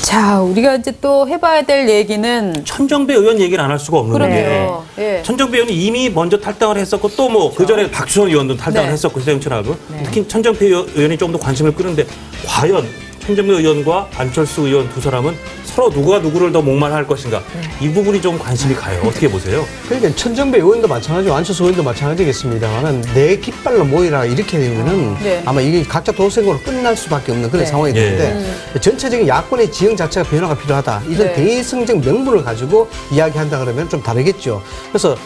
자, 우리가 이제 또 해봐야 될 얘기는 천정배 의원 얘기를 안 할 수가 없는 게 예. 천정배 의원이 이미 먼저 탈당을 했었고 또 뭐 그전에 박주선 의원도 탈당을 했었고 새정치라고 특히 천정배 의원이 좀 더 관심을 끄는데 과연 천정배 의원과 안철수 의원 두 사람은 서로 누가 누구를 더 목말할 것인가 이 부분이 좀 관심이 가요. 어떻게 보세요? 그러니까 천정배 의원도 마찬가지고 안철수 의원도 마찬가지겠습니다만은 내 깃발로 모이라 이렇게 되면은 아마 이게 각자 도생으로 끝날 수밖에 없는 그런 상황이 되는데 전체적인 야권의 지형 자체가 변화가 필요하다. 이런 대승적 명분을 가지고 이야기한다 그러면 좀 다르겠죠. 그래서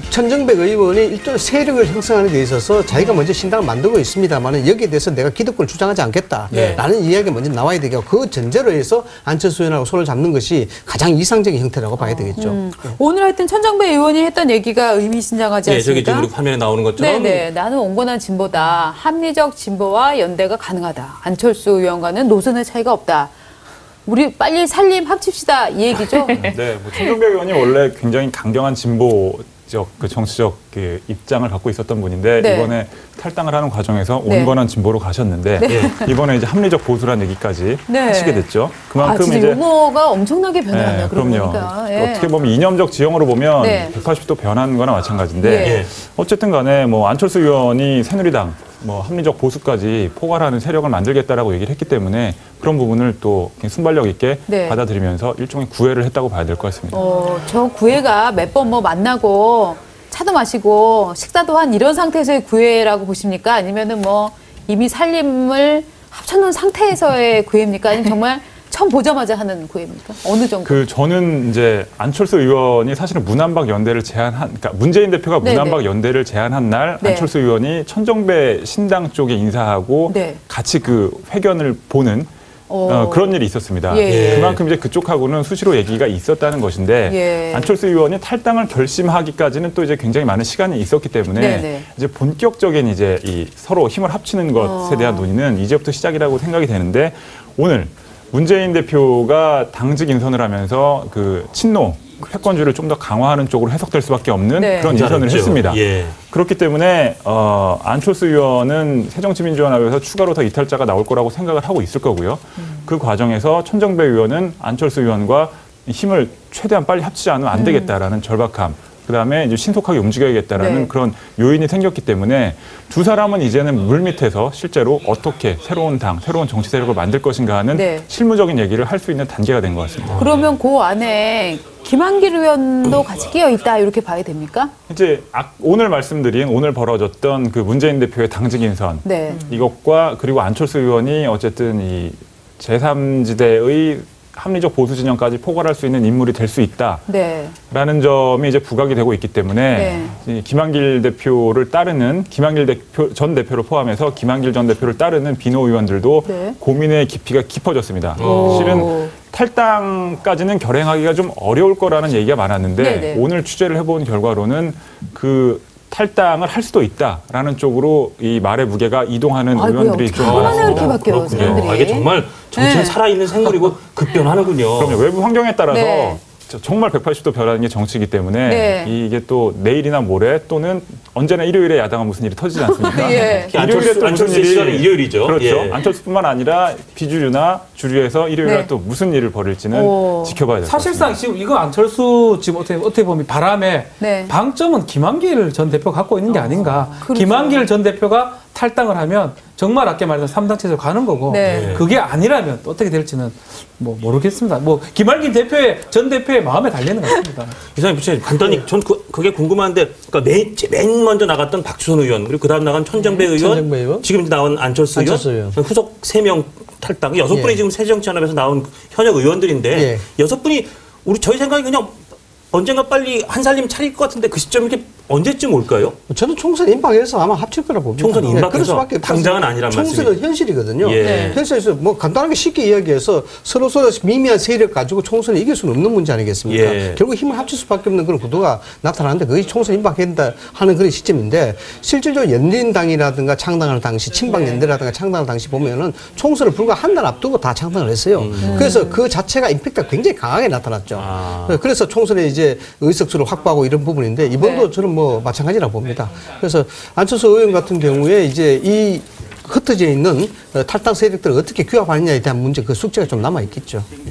천정배 의원이 일종의 세력을 형성하는 데 있어서 자기가 먼저 신당을 만들고 있습니다만은 여기에 대해서 내가 기득권을 주장하지 않겠다라는 이야기가 먼저 나와야 되고 그 전제로 해서 안철수 의원하고 손을 잡는 것이 가장 이상적인 형태라고 봐야 되겠죠. 오늘 하여튼 천정배 의원이 했던 얘기가 의미심장하지 않습니까? 저기 지금 우리 화면에 나오는 것처럼 나는 온건한 진보다. 합리적 진보와 연대가 가능하다. 안철수 의원과는 노선의 차이가 없다. 우리 빨리 살림 합칩시다 이 얘기죠? 네, 뭐 천정배 의원이 원래 굉장히 강경한 진보적 그 정치적 그 입장을 갖고 있었던 분인데 이번에 탈당을 하는 과정에서 온건한 진보로 가셨는데 이번에 이제 합리적 보수라는 얘기까지 하시게 됐죠. 그만큼 진짜 이제 용어가 엄청나게 변했네요. 그럼요. 어떻게 보면 이념적 지형으로 보면 180도 변한 거나 마찬가지인데 어쨌든 간에 뭐 안철수 의원이 새누리당 뭐 합리적 보수까지 포괄하는 세력을 만들겠다라고 얘기를 했기 때문에 그런 부분을 또 순발력 있게 받아들이면서 일종의 구애를 했다고 봐야 될 것 같습니다. 저 구애가 몇 번 뭐 만나고 차도 마시고 식사도 한 이런 상태에서의 구애라고 보십니까? 아니면은 뭐 이미 살림을 합쳐놓은 상태에서의 구애입니까? 아니면 정말 처음 보자마자 하는 구애입니까? 어느 정도? 저는 이제 안철수 의원이 사실은 문안박 연대를 그러니까 문재인 대표가 문안박 연대를 제안한 날 안철수 의원이 천정배 신당 쪽에 인사하고 같이 그 회견을 보는 그런 일이 있었습니다. 그만큼 이제 그쪽하고는 수시로 얘기가 있었다는 것인데 안철수 의원이 탈당을 결심하기까지는 또 이제 굉장히 많은 시간이 있었기 때문에 이제 본격적인 이제 이 서로 힘을 합치는 것에 대한 논의는 이제부터 시작이라고 생각이 되는데 오늘 문재인 대표가 당직 인선을 하면서 그 친노 패권주의를 좀 더 강화하는 쪽으로 해석될 수밖에 없는 그런 인선을 했습니다. 그렇기 때문에 안철수 의원은 새정치민주연합에서 추가로 더 이탈자가 나올 거라고 생각을 하고 있을 거고요. 그 과정에서 천정배 의원은 안철수 의원과 힘을 최대한 빨리 합치지 않으면 안 되겠다라는 절박함. 그다음에 이제 신속하게 움직여야겠다라는 그런 요인이 생겼기 때문에 두 사람은 이제는 물밑에서 실제로 어떻게 새로운 당, 새로운 정치 세력을 만들 것인가 하는 실무적인 얘기를 할 수 있는 단계가 된 것 같습니다. 그러면 그 안에 김한길 의원도 같이 끼어 있다 이렇게 봐야 됩니까? 이제 오늘 말씀드린 오늘 벌어졌던 그 문재인 대표의 당직 인선 이것과 그리고 안철수 의원이 어쨌든 이 제3지대의 합리적 보수 진영까지 포괄할 수 있는 인물이 될 수 있다라는 점이 이제 부각이 되고 있기 때문에 김한길 대표를 따르는 김한길 전 대표를 포함해서 김한길 전 대표를 따르는 비노 의원들도 고민의 깊이가 깊어졌습니다. 실은 탈당까지는 결행하기가 좀 어려울 거라는 얘기가 많았는데 오늘 취재를 해본 결과로는 그 탈당을 할 수도 있다라는 쪽으로 이 말의 무게가 이동하는 의원들이 좀 많았습니다. 이렇게 바뀌어요. 이게 정말 정치는 살아있는 생물이고 급변하는군요. 그럼요. 외부 환경에 따라서 정말 180도 변하는 게 정치이기 때문에 이게 또 내일이나 모레 또는 언제나 일요일에 야당은 무슨 일이 터지지 않습니까? 일요일에 또 무슨 일이 시간은 일요일이죠. 그렇죠. 안철수뿐만 아니라 비주류나 주류에서 일요일에 또 무슨 일을 벌일지는 지켜봐야 됩니다. 사실상 지금 이거 안철수 지금 어떻게 보면 바람에 방점은 김한길 전 대표가 갖고 있는 게 아닌가. 김한길 전 대표가 탈당을 하면 정말 아까 말했던 3당 체제로 가는 거고 그게 아니라면 또 어떻게 될지는 뭐 모르겠습니다. 뭐 김한길 전 대표의 마음에 달리는 것 같습니다. 이상민 부처님 간단히 전 그게 궁금한데 그러니까 맨 먼저 나갔던 박주선 의원 그리고 그다음 나간 천정배 의원 지금 이제 나온 안철수 의원 후속 3명 탈당 6분이 지금 새정치연합에서 나온 현역 의원들인데 6분이 저희 생각에 그냥 언젠가 빨리 한 살림 차릴 것 같은데 그 시점이 이렇게 언제쯤 올까요? 저는 총선 임박해서 아마 합칠 거라 봅니다. 총선 임박해서 당장은 아니란 말씀이에요. 총선은 현실이거든요. 현실에서 뭐 간단하게 쉽게 이야기해서 서로 미미한 세력 가지고 총선을 이길 수는 없는 문제 아니겠습니까? 결국 힘을 합칠 수밖에 없는 그런 구도가 나타나는데 그게 총선 임박한다 하는 그런 시점인데 실질적으로 연린당이라든가 창당할 당시 친박연대라든가 창당할 당시 보면은 총선을 불과 한 달 앞두고 다 창당을 했어요. 그래서 그 자체가 임팩트가 굉장히 강하게 나타났죠. 그래서 총선에 이제 의석수를 확보하고 이런 부분인데 이번도 저는 뭐 마찬가지라고 봅니다. 그래서 안철수 의원 같은 경우에 이제 이 흩어져 있는 탈당 세력들을 어떻게 규합하느냐에 대한 문제, 그 숙제가 좀 남아 있겠죠.